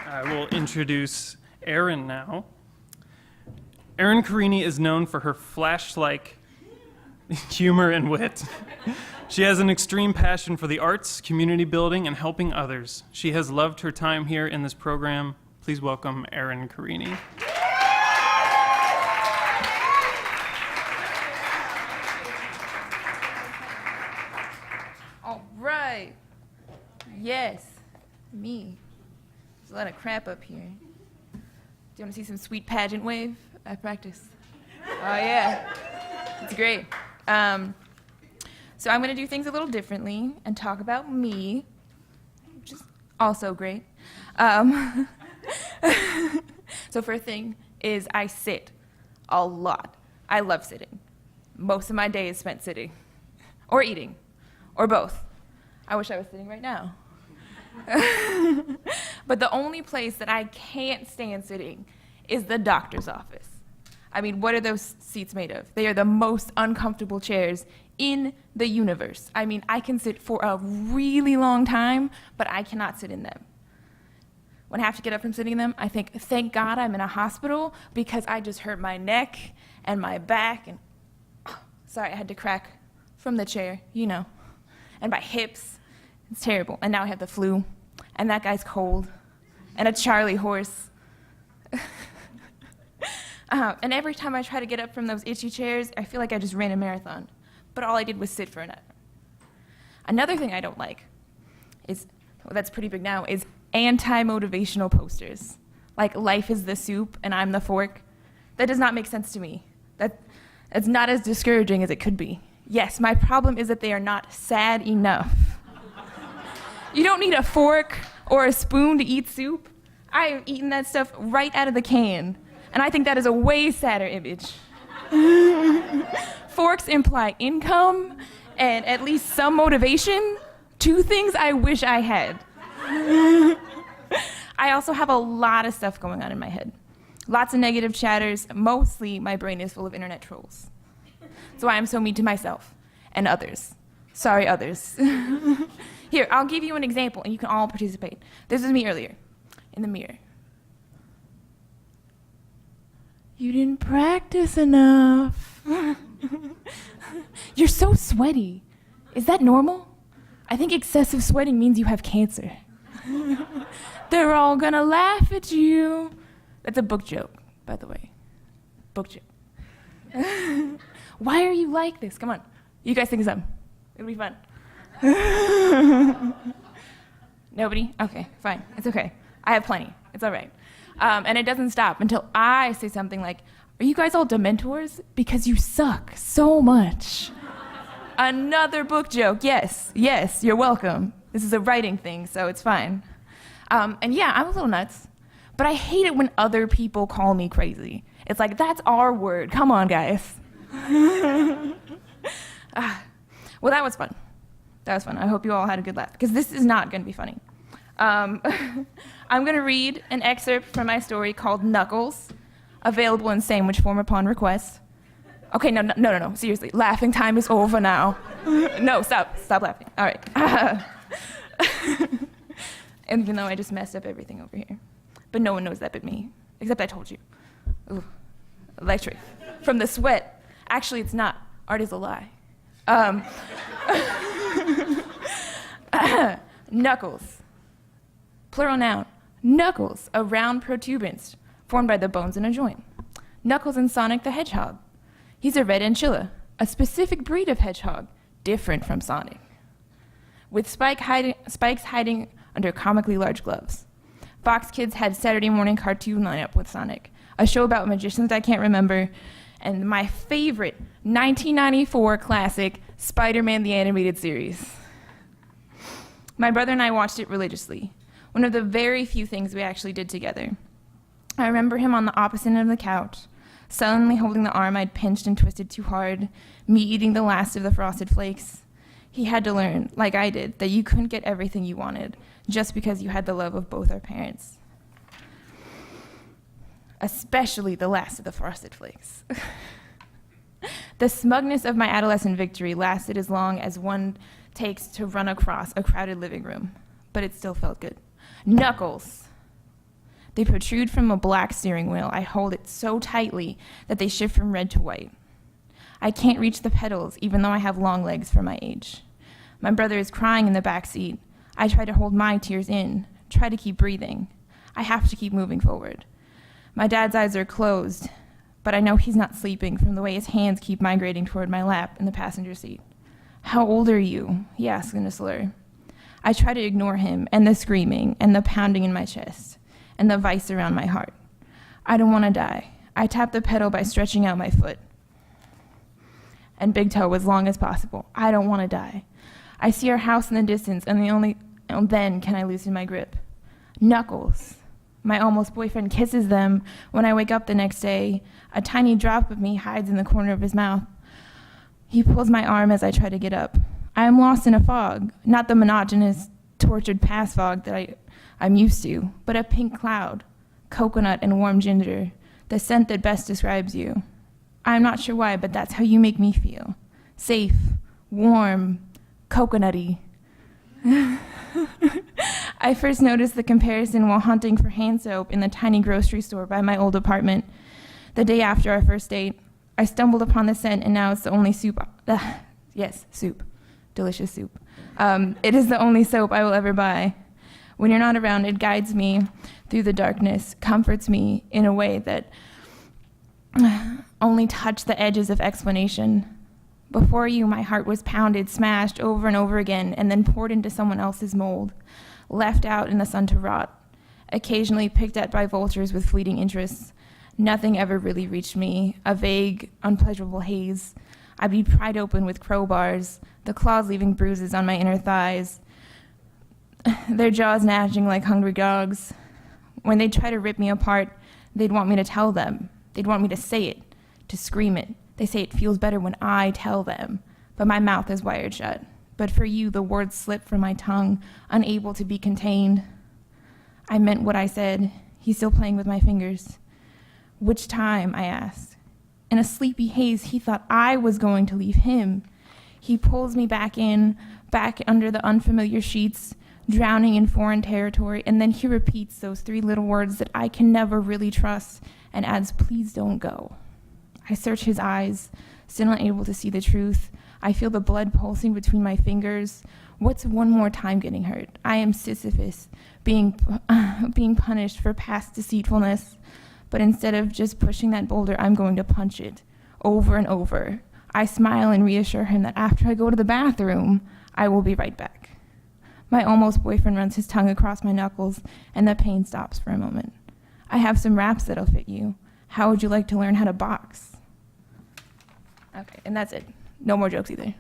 I will introduce Erin now. Erin Carini is known for her flash-like humor and wit. She has an extreme passion for the arts, community building, and helping others. She has loved her time here in this program. Please welcome Erin Carini. All right. Yes, me. There's a lot of crap up here. Do you want to see some sweet pageant wave? I practice. Oh yeah, it's great. So I'm going to do things a little differently and talk about me, which is also great. So first thing is I sit a lot. I love sitting. Most of my day is spent sitting or eating or both. I wish I was sitting right now. But the only place that I can't stand sitting is the doctor's office. I mean, what are those seats made of? They are the most uncomfortable chairs in the universe. I mean, I can sit for a really long time, but I cannot sit in them. When I have to get up from sitting in them, I think, thank God I'm in a hospital because I just hurt my neck and my back and, sorry, I had to crack from the chair, you know, and my hips. It's terrible. And now I have the flu, and that guy's cold, and a Charlie horse. And every time I try to get up from those itchy chairs, I feel like I just ran a marathon. But all I did was sit for an hour. Another thing I don't like is, well, that's pretty big now, is anti-motivational posters. Like, life is the soup and I'm the fork. That does not make sense to me. That's not as discouraging as it could be. Yes, my problem is that they are not sad enough. You don't need a fork or a spoon to eat soup. I have eaten that stuff right out of the can. And I think that is a way sadder image. Forks imply income and at least some motivation. Two things I wish I had. I also have a lot of stuff going on in my head. Lots of negative chatters. Mostly my brain is full of internet trolls. That's why I'm so mean to myself and others. Sorry, others. Here, I'll give you an example and you can all participate. This was me earlier in the mirror. You didn't practice enough. You're so sweaty. Is that normal? I think excessive sweating means you have cancer. They're all gonna laugh at you. That's a book joke, by the way. Book joke. Why are you like this? Come on. You guys think of something. It'll be fun. Nobody? Okay, fine. It's okay. I have plenty. It's all right. And it doesn't stop until I say something like, are you guys all Dementors? Because you suck so much. Another book joke. Yes, you're welcome. This is a writing thing, so it's fine. And yeah, I'm a little nuts, but I hate it when other people call me crazy. It's like, that's our word. Come on, guys. Well, that was fun. I hope you all had a good laugh, because this is not going to be funny. I'm going to read an excerpt from my story called Knuckles, available in sandwich form upon request. Okay, no, seriously, laughing time is over now. No, stop laughing. All right. Even though I just messed up everything over here. But no one knows that but me, except I told you. Ooh, electric. From the sweat. Actually, it's not. Art is a lie. Knuckles. Plural noun. Knuckles, a round protuberance formed by the bones in a joint. Knuckles in Sonic the Hedgehog. He's a red anchilla, a specific breed of hedgehog, different from Sonic, with spikes hiding under comically large gloves. Fox Kids had Saturday morning cartoon lineup with Sonic, a show about magicians I can't remember, and my favorite 1994 classic, Spider-Man the Animated Series. My brother and I watched it religiously, one of the very few things we actually did together. I remember him on the opposite end of the couch, sullenly holding the arm I'd pinched and twisted too hard, me eating the last of the Frosted Flakes. He had to learn, like I did, that you couldn't get everything you wanted just because you had the love of both our parents. Especially the last of the Frosted Flakes. The smugness of my adolescent victory lasted as long as one takes to run across a crowded living room, but it still felt good. Knuckles. They protrude from a black steering wheel. I hold it so tightly that they shift from red to white. I can't reach the pedals, even though I have long legs for my age. My brother is crying in the back seat. I try to hold my tears in, try to keep breathing. I have to keep moving forward. My dad's eyes are closed, but I know he's not sleeping from the way his hands keep migrating toward my lap in the passenger seat. "How old are you?" he asks in a slur. I try to ignore him and the screaming and the pounding in my chest and the vice around my heart. I don't want to die. I tap the pedal by stretching out my foot and big toe as long as possible. I don't want to die. I see our house in the distance, and then can I loosen my grip. Knuckles. My almost boyfriend kisses them. When I wake up the next day, a tiny drop of me hides in the corner of his mouth. He pulls my arm as I try to get up. I am lost in a fog, not the monotonous, tortured past fog that I'm used to, but a pink cloud, coconut and warm ginger, the scent that best describes you. I'm not sure why, but that's how you make me feel. Safe, warm, coconutty. I first noticed the comparison while hunting for hand soap in the tiny grocery store by my old apartment. The day after our first date, I stumbled upon the scent, and now it's the only soup. Yes, soup. Delicious soup. It is the only soap I will ever buy. When you're not around, it guides me through the darkness, comforts me in a way that only touched the edges of explanation. Before you, my heart was pounded, smashed over and over again, and then poured into someone else's mold, left out in the sun to rot, occasionally picked at by vultures with fleeting interests. Nothing ever really reached me, a vague, unpleasurable haze. I'd be pried open with crowbars, the claws leaving bruises on my inner thighs, their jaws gnashing like hungry dogs. When they'd try to rip me apart, they'd want me to tell them. They'd want me to say it, to scream it. They say it feels better when I tell them, but my mouth is wired shut. But for you, the words slip from my tongue, unable to be contained. I meant what I said. He's still playing with my fingers. Which time? I asked. In a sleepy haze, he thought I was going to leave him. He pulls me back in, back under the unfamiliar sheets, drowning in foreign territory, and then he repeats those three little words that I can never really trust and adds, "Please don't go." I search his eyes, still unable to see the truth. I feel the blood pulsing between my fingers. What's one more time getting hurt? I am Sisyphus, being punished for past deceitfulness. But instead of just pushing that boulder, I'm going to punch it over and over. I smile and reassure him that after I go to the bathroom, I will be right back. My almost boyfriend runs his tongue across my knuckles, and the pain stops for a moment. I have some raps that'll fit you. How would you like to learn how to box? Okay, and that's it. No more jokes either.